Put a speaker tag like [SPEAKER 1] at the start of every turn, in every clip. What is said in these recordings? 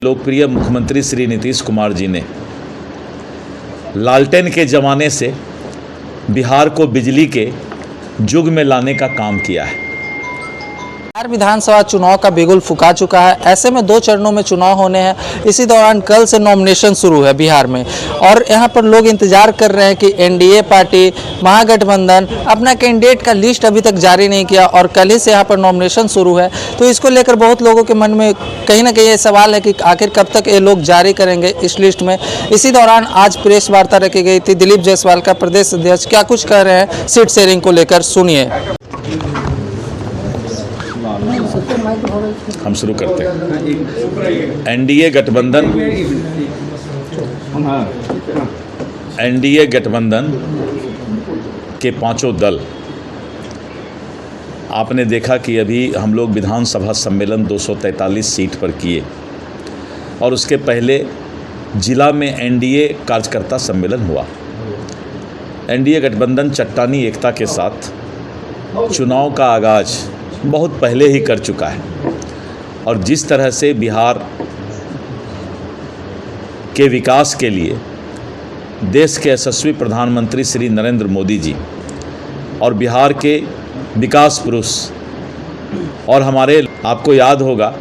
[SPEAKER 1] लोकप्रिय मुख्यमंत्री श्री नीतीश कुमार जी ने लालटेन के ज़माने से बिहार को बिजली के युग में लाने का काम किया है।
[SPEAKER 2] बिहार विधानसभा चुनाव का बिगुल फुका चुका है। ऐसे में 2 चरणों में चुनाव होने हैं। इसी दौरान कल से नॉमिनेशन शुरू है बिहार में और यहाँ पर लोग इंतजार कर रहे हैं कि एनडीए पार्टी महागठबंधन अपना कैंडिडेट का लिस्ट अभी तक जारी नहीं किया और कल ही से यहाँ पर नॉमिनेशन शुरू है। तो इसको लेकर बहुत लोगों के मन में कहीं ना कहीं ये सवाल है कि आखिर कब तक ये लोग जारी करेंगे इस लिस्ट में। इसी दौरान आज प्रेस वार्ता रखी गई थी। दिलीप जायसवाल का प्रदेश अध्यक्ष क्या कुछ कह रहे हैं सीट शेयरिंग को लेकर, सुनिए।
[SPEAKER 1] हम शुरू करते हैं। एनडीए गठबंधन के 5 दल, आपने देखा कि अभी हम लोग विधानसभा सम्मेलन 243 सीट पर किए और उसके पहले जिला में एनडीए कार्यकर्ता सम्मेलन हुआ। एनडीए गठबंधन चट्टानी एकता के साथ चुनाव का आगाज बहुत पहले ही कर चुका है और जिस तरह से बिहार के विकास के लिए देश के यशस्वी प्रधानमंत्री श्री नरेंद्र मोदी जी और बिहार के विकास पुरुष और हमारे, आपको याद होगा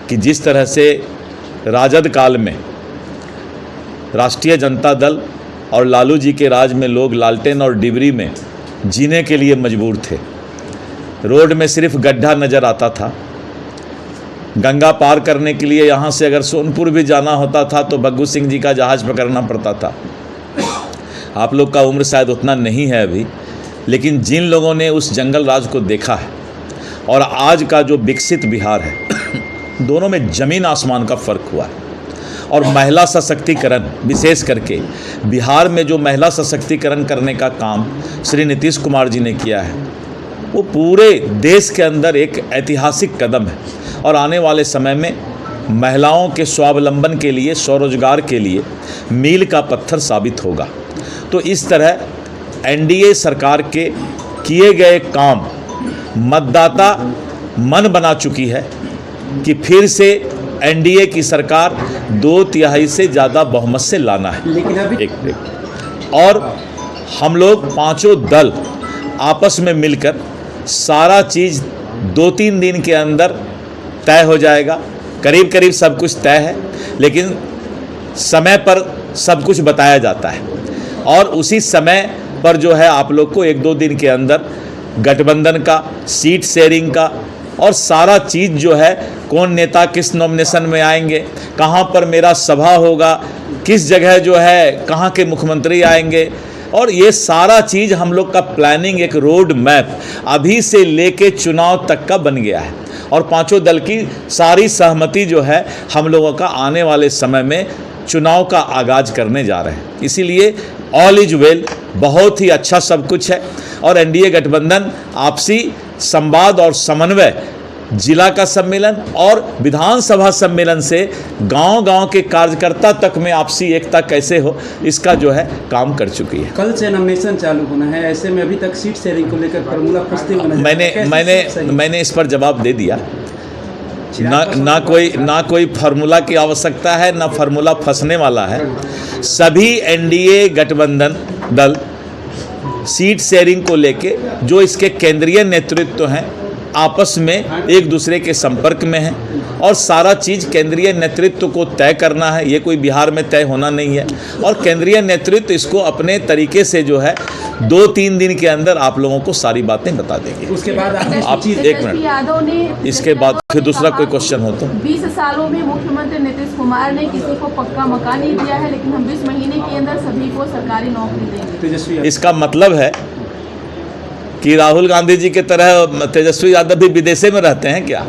[SPEAKER 1] कि जिस तरह से राजद काल में राष्ट्रीय जनता दल और लालू जी के राज में लोग लालटेन और डिबरी में जीने के लिए मजबूर थे। रोड में सिर्फ गड्ढा नज़र आता था। गंगा पार करने के लिए यहाँ से अगर सोनपुर भी जाना होता था तो भग्गू सिंह जी का जहाज़ पकड़ना पड़ता था। आप लोग का उम्र शायद उतना नहीं है अभी, लेकिन जिन लोगों ने उस जंगल राज को देखा है और आज का जो विकसित बिहार है, दोनों में ज़मीन आसमान का फ़र्क हुआ है। और महिला सशक्तिकरण, विशेष करके बिहार में जो महिला सशक्तिकरण करने का काम श्री नीतीश कुमार जी ने किया है, वो पूरे देश के अंदर एक ऐतिहासिक कदम है और आने वाले समय में महिलाओं के स्वावलंबन के लिए, स्वरोजगार के लिए मील का पत्थर साबित होगा। तो इस तरह एनडीए सरकार के किए गए काम मतदाता मन बना चुकी है कि फिर से एनडीए की सरकार 2/3 से ज़्यादा बहुमत से लाना है।
[SPEAKER 3] लेकिन अभी
[SPEAKER 1] और हम लोग 5 दल आपस में मिलकर सारा चीज़ 2-3 दिन के अंदर तय हो जाएगा। करीब करीब सब कुछ तय है, लेकिन समय पर सब कुछ बताया जाता है और उसी समय पर जो है आप लोग को 1-2 दिन के अंदर गठबंधन का, सीट शेयरिंग का और सारा चीज़ जो है, कौन नेता किस नॉमिनेशन में आएंगे, कहाँ पर मेरा सभा होगा, किस जगह जो है कहाँ के मुख्यमंत्री आएंगे, और ये सारा चीज़ हम लोग का प्लानिंग, एक रोड मैप अभी से लेके चुनाव तक का बन गया है और 5 दल की सारी सहमति जो है हम लोगों का आने वाले समय में चुनाव का आगाज करने जा रहे हैं। इसीलिए ऑल इज वेल, बहुत ही अच्छा सब कुछ है और एनडीए गठबंधन आपसी संवाद और समन्वय, जिला का सम्मेलन और विधानसभा सम्मेलन से गांव-गांव के कार्यकर्ता तक में आपसी एकता कैसे हो, इसका जो है काम कर चुकी है।
[SPEAKER 3] कल से नॉमिनेशन चालू होना है, ऐसे में अभी तक सीट शेयरिंग को लेकर फार्मूला फंसते होना
[SPEAKER 1] मैंने इस पर जवाब दे दिया। ना कोई फार्मूला की आवश्यकता है, ना फार्मूला फंसने वाला है। सभी एनडीए गठबंधन दल सीट शेयरिंग को लेके जो इसके केंद्रीय नेतृत्व हैं आपस में एक दूसरे के संपर्क में है और सारा चीज़ केंद्रीय नेतृत्व को तय करना है। ये कोई बिहार में तय होना नहीं है और केंद्रीय नेतृत्व इसको अपने तरीके से जो है 2-3 दिन के अंदर आप लोगों को सारी बातें बता देंगे।
[SPEAKER 3] उसके बाद
[SPEAKER 1] आप 1 मिनट, इसके बाद फिर दूसरा कोई क्वेश्चन हो तो।
[SPEAKER 4] 20 सालों में मुख्यमंत्री नीतीश कुमार ने किसी को पक्का मकान नहीं दिया है, लेकिन हम 20 महीने के अंदर सभी को सरकारी नौकरी देंगे।
[SPEAKER 1] इसका मतलब है कि राहुल गांधी जी के तरह तेजस्वी यादव भी विदेशे में रहते हैं क्या?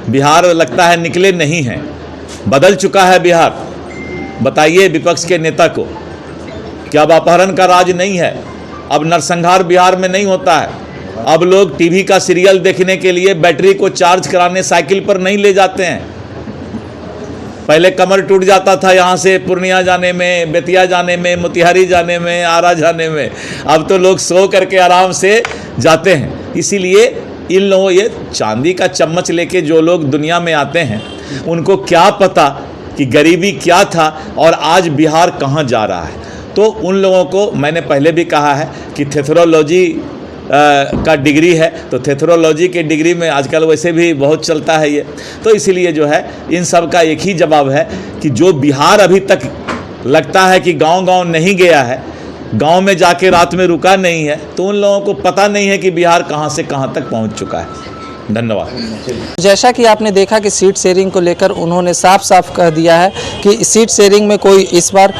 [SPEAKER 1] बिहार लगता है निकले नहीं हैं, बदल चुका है बिहार। बताइए विपक्ष के नेता को, क्या अब अपहरण का राज नहीं है? अब नरसंहार बिहार में नहीं होता है। अब लोग टीवी का सीरियल देखने के लिए बैटरी को चार्ज कराने साइकिल पर नहीं ले जाते हैं। पहले कमर टूट जाता था यहाँ से पूर्णिया जाने में, बेतिया जाने में, मोतिहारी जाने में, आरा जाने में। अब तो लोग सो करके आराम से जाते हैं। इसीलिए इन लोगों, ये चांदी का चम्मच लेके जो लोग दुनिया में आते हैं उनको क्या पता कि गरीबी क्या था और आज बिहार कहाँ जा रहा है। तो उन लोगों को मैंने पहले भी कहा है कि थेथरोलॉजी का डिग्री है, तो थेथरोलॉजी के डिग्री में आजकल वैसे भी बहुत चलता है ये। तो इसीलिए जो है इन सब का एक ही जवाब है कि जो बिहार अभी तक लगता है कि गांव-गांव नहीं गया है, गांव में जाके रात में रुका नहीं है, तो उन लोगों को पता नहीं है कि बिहार कहां से कहां तक पहुंच चुका है। धन्यवाद।
[SPEAKER 2] जैसा कि आपने देखा कि सीट शेयरिंग को लेकर उन्होंने साफ साफ कह दिया है कि सीट शेयरिंग में कोई इस बार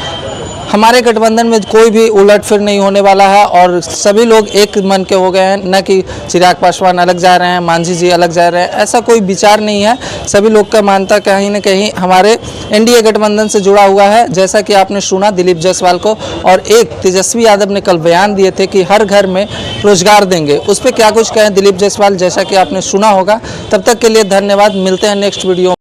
[SPEAKER 2] हमारे गठबंधन में कोई भी उलटफेर नहीं होने वाला है और सभी लोग एक मन के हो गए हैं, न कि चिराग पासवान अलग जा रहे हैं, मांझी जी अलग जा रहे हैं, ऐसा कोई विचार नहीं है। सभी लोग का मानता कहीं न कहीं हमारे एनडीए गठबंधन से जुड़ा हुआ है। जैसा कि आपने सुना दिलीप जायसवाल को, और एक तेजस्वी यादव ने कल बयान दिए थे कि हर घर में रोजगार देंगे, उस पर क्या कुछ कहें दिलीप जायसवाल, जैसा कि आपने सुना होगा। तब तक के लिए धन्यवाद, मिलते हैं नेक्स्ट वीडियो।